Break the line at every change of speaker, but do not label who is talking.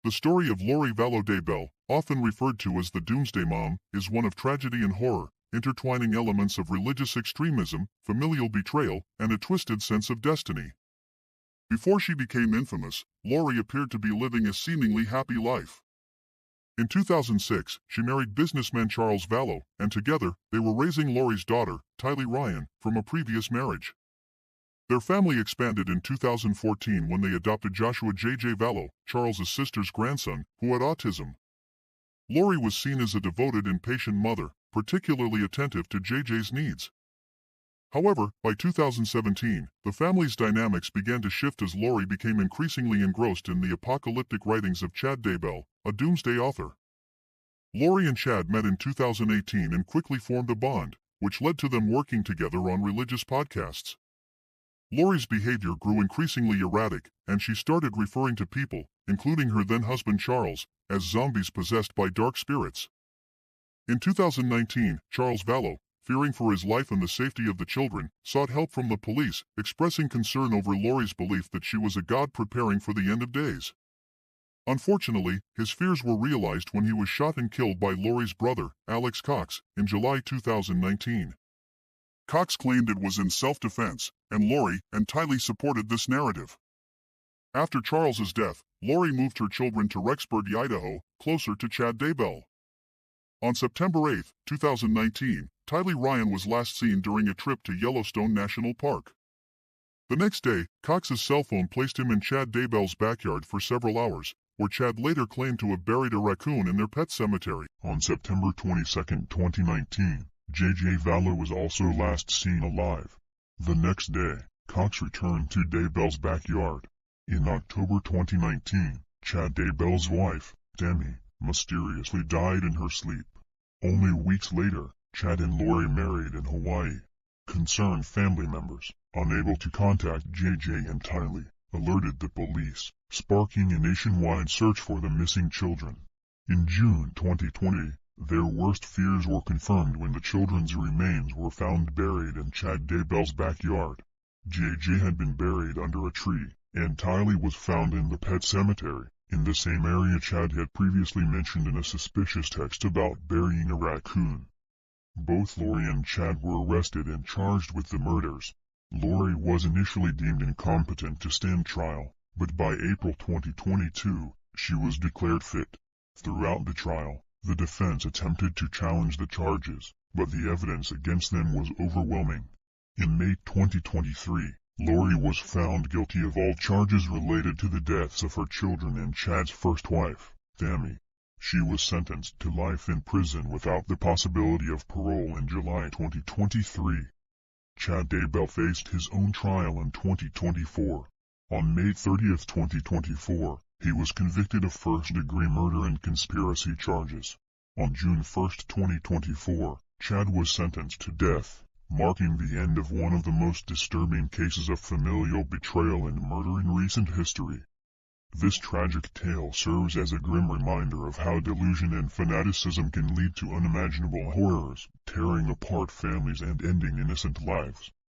The story of Lori Vallow Daybell, often referred to as the Doomsday Mom, is one of tragedy and horror, intertwining elements of religious extremism, familial betrayal, and a twisted sense of destiny. Before she became infamous, Lori appeared to be living a seemingly happy life. In 2006, she married businessman Charles Vallow, and together, they were raising Lori's daughter, Tylee Ryan, from a previous marriage. Their family expanded in 2014 when they adopted Joshua J.J. Vallow, Charles's sister's grandson, who had autism. Lori was seen as a devoted and patient mother, particularly attentive to JJ's needs. However, by 2017, the family's dynamics began to shift as Lori became increasingly engrossed in the apocalyptic writings of Chad Daybell, a doomsday author. Lori and Chad met in 2018 and quickly formed a bond, which led to them working together on religious podcasts. Lori's behavior grew increasingly erratic, and she started referring to people, including her then-husband Charles, as zombies possessed by dark spirits. In 2019, Charles Vallow, fearing for his life and the safety of the children, sought help from the police, expressing concern over Lori's belief that she was a god preparing for the end of days. Unfortunately, his fears were realized when he was shot and killed by Lori's brother, Alex Cox, in July 2019. Cox claimed it was in self-defense, and Lori and Tylee supported this narrative. After Charles's death, Lori moved her children to Rexburg, Idaho, closer to Chad Daybell. On September 8, 2019, Tylee Ryan was last seen during a trip to Yellowstone National Park. The next day, Cox's cell phone placed him in Chad Daybell's backyard for several hours, where Chad later claimed to have buried a raccoon in their pet cemetery.
On September 22, 2019, J.J. Vallow was also last seen alive. The next day, Cox returned to Daybell's backyard. In October 2019, Chad Daybell's wife, Tammy, mysteriously died in her sleep. Only weeks later, Chad and Lori married in Hawaii. Concerned family members, unable to contact JJ and Tylee, alerted the police, sparking a nationwide search for the missing children. In June 2020, their worst fears were confirmed when the children's remains were found buried in Chad Daybell's backyard. JJ had been buried under a tree, and Tylee was found in the pet cemetery, in the same area Chad had previously mentioned in a suspicious text about burying a raccoon. Both Lori and Chad were arrested and charged with the murders. Lori was initially deemed incompetent to stand trial, but by April 2022, she was declared fit. Throughout the trial, the defense attempted to challenge the charges, but the evidence against them was overwhelming. In May 2023, Lori was found guilty of all charges related to the deaths of her children and Chad's first wife, Tammy. She was sentenced to life in prison without the possibility of parole in July 2023. Chad Daybell faced his own trial in 2024. On May 30, 2024, he was convicted of first-degree murder and conspiracy charges. On June 1, 2024, Chad was sentenced to death, marking the end of one of the most disturbing cases of familial betrayal and murder in recent history. This tragic tale serves as a grim reminder of how delusion and fanaticism can lead to unimaginable horrors, tearing apart families and ending innocent lives.